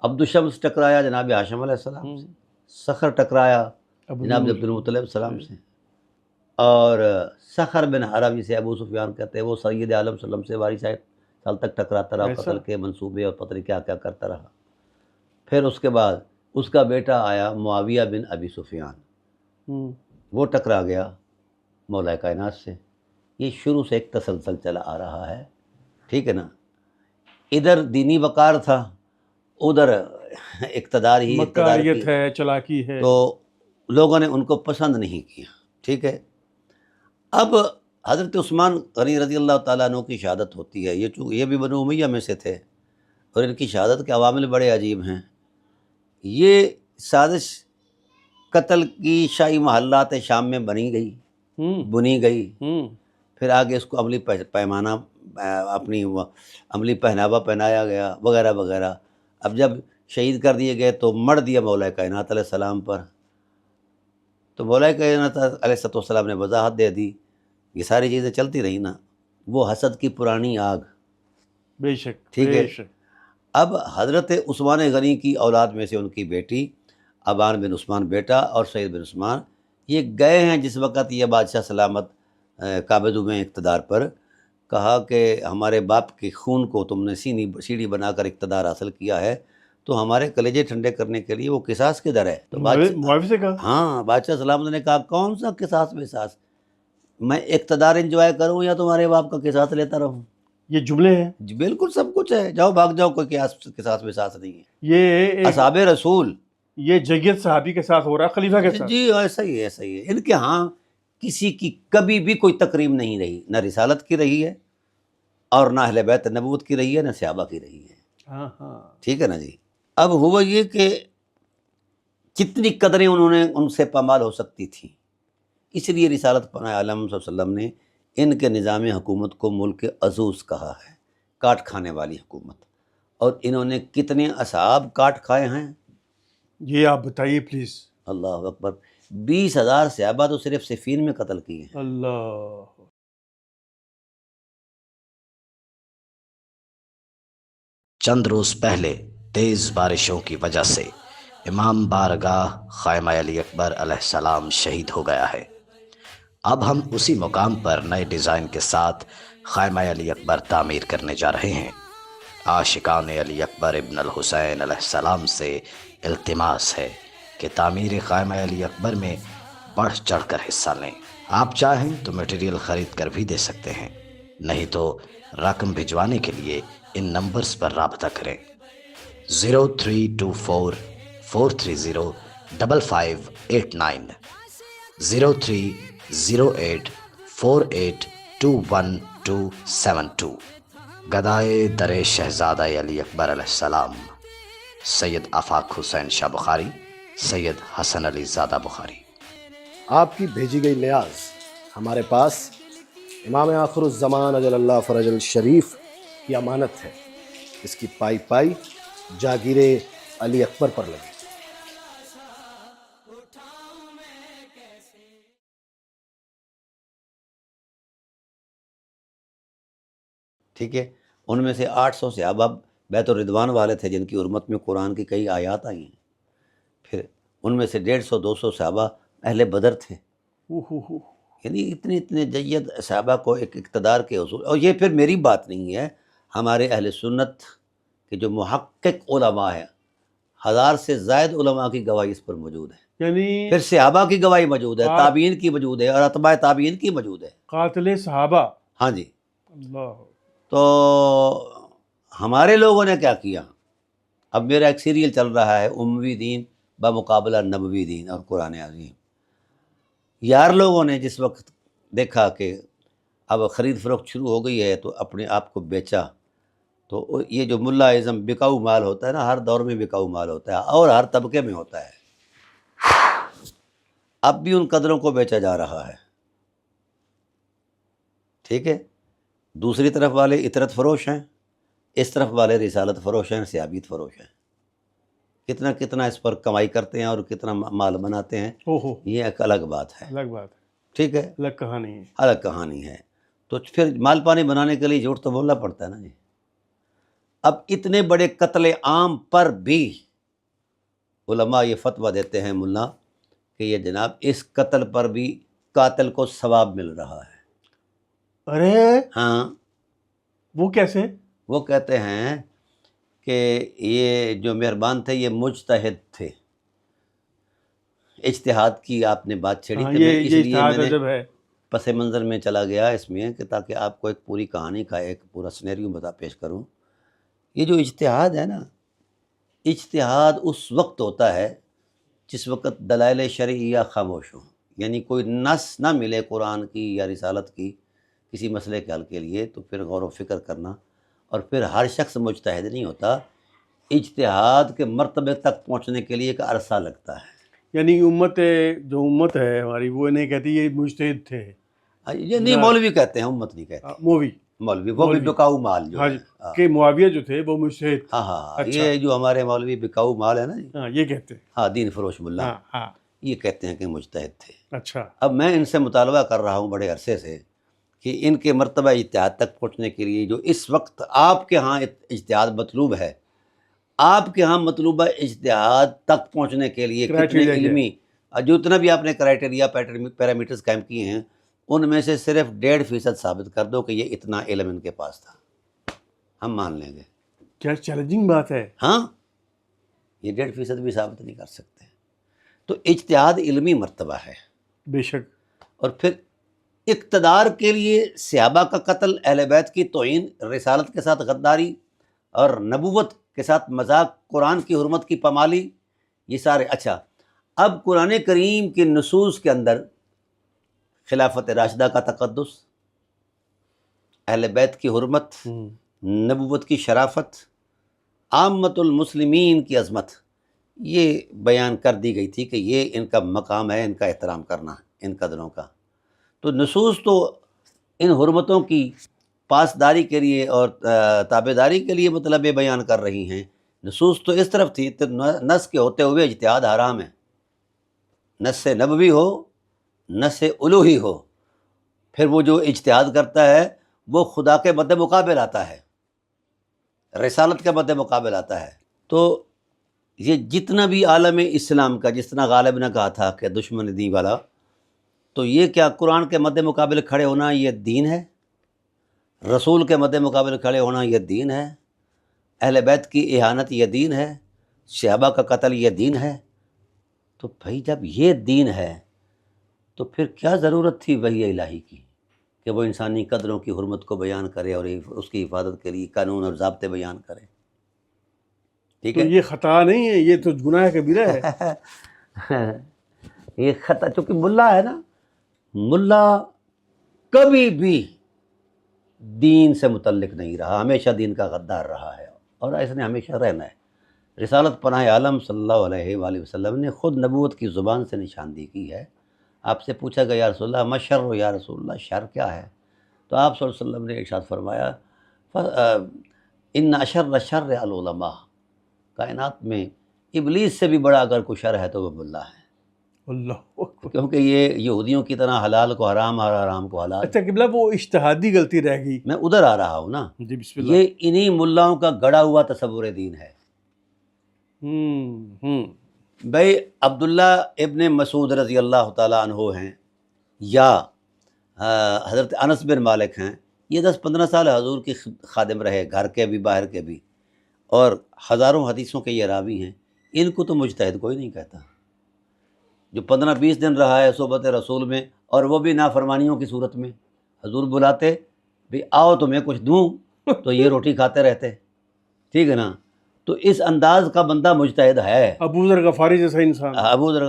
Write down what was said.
عبد الشمس ٹکرایا جناب ہاشم علیہ السلام سے، سخر ٹکرایا جناب عبد المطلب السلام سے، اور سخر بن حرب جسے ابو سفیان کہتے ہیں وہ سید عالم صلی اللہ علیہ وسلم سے 22 سال تک ٹکراتا رہا، قتل کے منصوبے اور پتہ نہیں کیا کیا کرتا رہا۔ پھر اس کے بعد اس کا بیٹا آیا معاویہ بن ابی سفیان، وہ ٹکرا گیا مولا کائنات سے۔ یہ شروع سے ایک تسلسل چلا آ رہا ہے، ٹھیک ہے نا۔ ادھر دینی وقار تھا، ادھر اقتدار ہی اقتدار کی مکاریت ہے، چلاکی ہے، تو لوگوں نے ان کو پسند نہیں کیا، ٹھیک ہے۔ اب حضرت عثمان غنی رضی اللہ تعالیٰ عنہ کی شہادت ہوتی ہے، یہ بھی بنو امیہ میں سے تھے، اور ان کی شہادت کے عوامل بڑے عجیب ہیں۔ یہ سازش قتل کی شاہی محلات شام میں بنی گئی، پھر آگے اس کو عملی پیمانہ اپنی عملی پہناوا پہنایا گیا وغیرہ وغیرہ۔ اب جب شہید کر دیے گئے تو مر دیا مولا کائنات علیہ السلام پر، تو مولا کائنات علیہ السلام نے وضاحت دے دی، یہ ساری چیزیں چلتی رہی نا، وہ حسد کی پرانی آگ، بے شک، ٹھیک ہے۔ بے شک۔ اب حضرت عثمان غنی کی اولاد میں سے ان کی بیٹی ابان بن عثمان بیٹا اور سعید بن عثمان، یہ گئے ہیں جس وقت یہ بادشاہ سلامت قابض ہوئے اقتدار پر، کہا کہ ہمارے باپ کے خون کو تم نے سیڑھی بنا کر اقتدار حاصل کیا ہے، تو ہمارے کلیجے ٹھنڈے کرنے کے لیے وہ قصاص کدھر ہے؟ تو معاویہ سے کہا، ہاں، بادشاہ سلامت نے کہا کون سا قصاص وصاص، میں اقتدار انجوائے کروں یا تمہارے باپ کا قصاص لیتا رہوں؟ یہ جملے ہیں، جی بالکل سب کچھ ہے، جاؤ بھاگ جاؤ، کوئی قصاص وصاص نہیں ہے۔ یہ اصحاب رسول، یہ جگت صحابی کے ساتھ ہو رہا ہے، خلیفہ کے ساتھ۔ جی ایسا ہی ہے، ایسا ہی ہے۔ ان کے ہاں کسی کی کبھی بھی کوئی تکریم نہیں رہی، نہ رسالت کی رہی ہے، اور نہ اہل بیت نبوت کی رہی ہے، نہ صحابہ کی رہی ہے، ہاں ہاں، ٹھیک ہے نا جی۔ اب ہوا یہ کہ کتنی قدریں انہوں نے ان سے پامال ہو سکتی تھیں، اس لیے رسالت پناہ عالم صلی اللہ علیہ وسلم نے ان کے نظام حکومت کو ملک عزوز کہا ہے، کاٹ کھانے والی حکومت۔ اور انہوں نے کتنے اصحاب کاٹ کھائے ہیں، یہ آپ بتائیے پلیز۔ اللہ اکبر، 20,000 صحابہ تو صرف صفین میں قتل کیے ہیں۔ اللہ، چند روز پہلے تیز بارشوں کی وجہ سے امام بارگاہ خیمہ علی اکبر علیہ السلام شہید ہو گیا ہے۔ اب ہم اسی مقام پر نئے ڈیزائن کے ساتھ خیمہ علی اکبر تعمیر کرنے جا رہے ہیں۔ عاشقان علی اکبر ابن الحسین علیہ السلام سے التماس ہے کہ تعمیر خیمہ علی اکبر میں بڑھ چڑھ کر حصہ لیں۔ آپ چاہیں تو میٹیریل خرید کر بھی دے سکتے ہیں، نہیں تو رقم بھجوانے کے لیے ان نمبرز پر رابطہ کریں: 0324305589، 0308482172۔ گدائے در شہزادہ علی اکبر علیہ السلام سید آفاق حسین شاہ بخاری، سید حسن علی زادہ بخاری۔ آپ کی بھیجی گئی نیاز ہمارے پاس امام آخر الزمان اجل اللہ فرج الشریف کی امانت ہے، اس کی پائی پائی جاگیر علی اکبر پر لگی۔ ٹھیک ہے، ان میں سے 800 صحابہ بیت الرضوان والے تھے جن کی حرمت میں قرآن کی کئی آیات آئی ہیں۔ پھر ان میں سے 150-200 صحابہ اہل بدر تھے، یعنی اتنے جید صحابہ کو ایک اقتدار کے حصول۔ اور یہ پھر میری بات نہیں ہے، ہمارے اہل سنت کے جو محقق علماء ہیں، 1000 سے زائد علماء کی گواہی اس پر موجود ہے، یعنی پھر صحابہ کی گواہی موجود ہے، تابعین کی موجود ہے، اور اتباع تابعین کی موجود ہے۔ قاتل صحابہ، ہاں جی۔ اللہ، تو ہمارے لوگوں نے کیا کیا؟ اب میرا ایک سیریل چل رہا ہے اموی دین بمقابلہ نبوی دین اور قرآن عظیم۔ یار لوگوں نے جس وقت دیکھا کہ اب خرید فروخت شروع ہو گئی ہے تو اپنے آپ کو بیچا، تو یہ جو ملا ازم بکاؤ مال ہوتا ہے نا، ہر دور میں بکاؤ مال ہوتا ہے اور ہر طبقے میں ہوتا ہے، اب بھی ان قدروں کو بیچا جا رہا ہے، ٹھیک ہے۔ دوسری طرف والے اطرت فروش ہیں، اس طرف والے رسالت فروش ہیں، صحابیت فروش ہیں، کتنا اس پر کمائی کرتے ہیں اور کتنا مال بناتے ہیں، یہ ایک الگ بات ہے، الگ بات ہے، ٹھیک ہے، الگ کہانی ہے، الگ کہانی ہے۔ تو پھر مال پانی بنانے کے لیے جھوٹ تو بولنا پڑتا ہے نا جی۔ اب اتنے بڑے قتل عام پر بھی علماء یہ فتویٰ دیتے ہیں ملا کہ یہ جناب اس قتل پر بھی قاتل کو ثواب مل رہا ہے۔ ارے ہاں، وہ کیسے؟ وہ کہتے ہیں کہ یہ جو مہربان تھے یہ مجتہد تھے، اجتہاد کی آپ نے بات چھیڑی ہاں، کہ میں یہ اس لیے اجتہاد میں نے ادب ہے۔ پس منظر میں چلا گیا اس میں کہ تاکہ آپ کو ایک پوری کہانی کا ایک پورا سینیریو پیش کروں۔ یہ جو اجتہاد ہے نا، اجتہاد اس وقت ہوتا ہے جس وقت دلائل شرعیہ خاموش ہوں، یعنی کوئی نص نہ ملے قرآن کی یا رسالت کی کسی مسئلے کے حل کے لیے، تو پھر غور و فکر کرنا، اور پھر ہر شخص مجتہد نہیں ہوتا، اجتہاد کے مرتبے تک پہنچنے کے لیے ایک عرصہ لگتا ہے۔ یعنی جو امت ہے ہماری وہ نہیں کہتی یہ مجتہد تھے، یہ نہیں، مولوی کہتے ہیں، امت نہیں کہتے، مووی مولوی وہ بھی بکاؤ مال جو ہاں ہے۔ جی کہ معاویہ جو تھے وہ مجتہد تھے۔ ہاں ہاں، اچھا۔ یہ جو ہمارے مولوی بکاؤ مال ہے نا جی، ہاں یہ کہتے ہیں۔ ہاں، دین فروش ملا، ہاں ہاں یہ کہتے ہیں کہ مجتہد تھے۔ اچھا۔ اب میں ان سے مطالبہ کر رہا ہوں بڑے عرصے سے کہ ان کے مرتبہ اجتہاد تک پہنچنے کے لیے جو اس وقت آپ کے ہاں اجتہاد مطلوب ہے، آپ کے ہاں مطلوبہ اجتہاد تک پہنچنے کے لیے کتنے کرائٹیریا کیا ہے؟ علمی جو اتنا بھی آپ نے کرائٹیریا پیرامیٹرز قائم کیے ہیں، ان میں سے صرف 1.5% ثابت کر دو کہ یہ اتنا علم ان کے پاس تھا، ہم مان لیں گے۔ کیا چیلنجنگ بات ہے۔ ہاں، یہ 1.5% بھی ثابت نہیں کر سکتے۔ تو اجتہاد علمی مرتبہ ہے۔ بے شک۔ اور پھر اقتدار کے لیے صحابہ کا قتل، اہل بیت کی توہین، رسالت کے ساتھ غداری اور نبوت کے ساتھ مذاق، قرآن کی حرمت کی پامالی، یہ سارے۔ اچھا، اب قرآن کریم کی نصوص کے اندر خلافت راشدہ کا تقدس، اہل بیت کی حرمت، نبوت کی شرافت، عامت المسلمین کی عظمت، یہ بیان کر دی گئی تھی کہ یہ ان کا مقام ہے، ان کا احترام کرنا ان قدروں کا۔ تو نصوص تو ان حرمتوں کی پاسداری کے لیے اور تابعداری کے لیے مطلب بیان کر رہی ہیں۔ نصوص تو اس طرف تھی، تو نص کے ہوتے ہوئے اجتہاد حرام ہے، نص نبوی ہو، نص الوہی ہو، پھر وہ جو اجتہاد کرتا ہے وہ خدا کے مد مقابل آتا ہے، رسالت کے مد مقابل آتا ہے۔ تو یہ جتنا بھی عالم اسلام کا، جس طرح غالب نے کہا تھا کہ دشمن دین والا، تو یہ کیا قرآن کے مد مقابل کھڑے ہونا یہ دین ہے؟ رسول کے مد مقابل کھڑے ہونا یہ دین ہے؟ اہل بیت کی اہانت یہ دین ہے؟ صحابہ کا قتل یہ دین ہے؟ تو بھائی جب یہ دین ہے تو پھر کیا ضرورت تھی وحی الہی کی کہ وہ انسانی قدروں کی حرمت کو بیان کرے اور اس کی حفاظت کے لیے قانون اور ضابطے بیان کرے؟ ٹھیک تو ہے، یہ خطا نہیں ہے، یہ تو گناہ کبیرہ ہے۔ یہ خطا، چونکہ ملا ہے نا، ملا کبھی بھی دین سے متعلق نہیں رہا، ہمیشہ دین کا غدار رہا ہے، اور اس نے ہمیشہ رہنا ہے۔ رسالت پناہ عالم صلی اللہ علیہ وآلہ وسلم نے خود نبوت کی زبان سے نشاندہی کی ہے۔ آپ سے پوچھا گیا یا رسول اللہ ما شر، یا رسول اللہ شر کیا ہے؟ تو آپ صلی اللہ علیہ وسلم نے ارشاد فرمایا ان اشر الشر العلماء، کائنات میں ابلیس سے بھی بڑا اگر کوئی شر ہے تو وہ ملا ہے، اللہ اکبر۔ کیونکہ یہ یہودیوں کی طرح حلال کو حرام اور حرام کو حلال۔ اچھا قبلہ، وہ اجتہادی غلطی رہ گئی۔ میں ادھر آ رہا ہوں نا، جی بسم اللہ۔ یہ انہی ملاؤں کا گڑا ہوا تصور دین ہے۔ بھائی عبداللہ ابن مسعود رضی اللہ تعالیٰ عنہ ہیں، یا حضرت انس بن مالک ہیں، یہ 10-15 سال حضور کی خادم رہے، گھر کے بھی باہر کے بھی، اور ہزاروں حدیثوں کے یہ راوی ہیں۔ ان کو تو مجتہد کوئی نہیں کہتا، جو 15-20 دن رہا ہے صحبت رسول میں، اور وہ بھی نافرمانیوں کی صورت میں۔ حضور بلاتے بھی آؤ تمہیں کچھ دوں تو یہ روٹی کھاتے رہتے، ٹھیک ہے نا؟ تو اس انداز کا بندہ مجتہد ہے۔ ابو ذر غفاری جیسا انسان۔ ابو ذر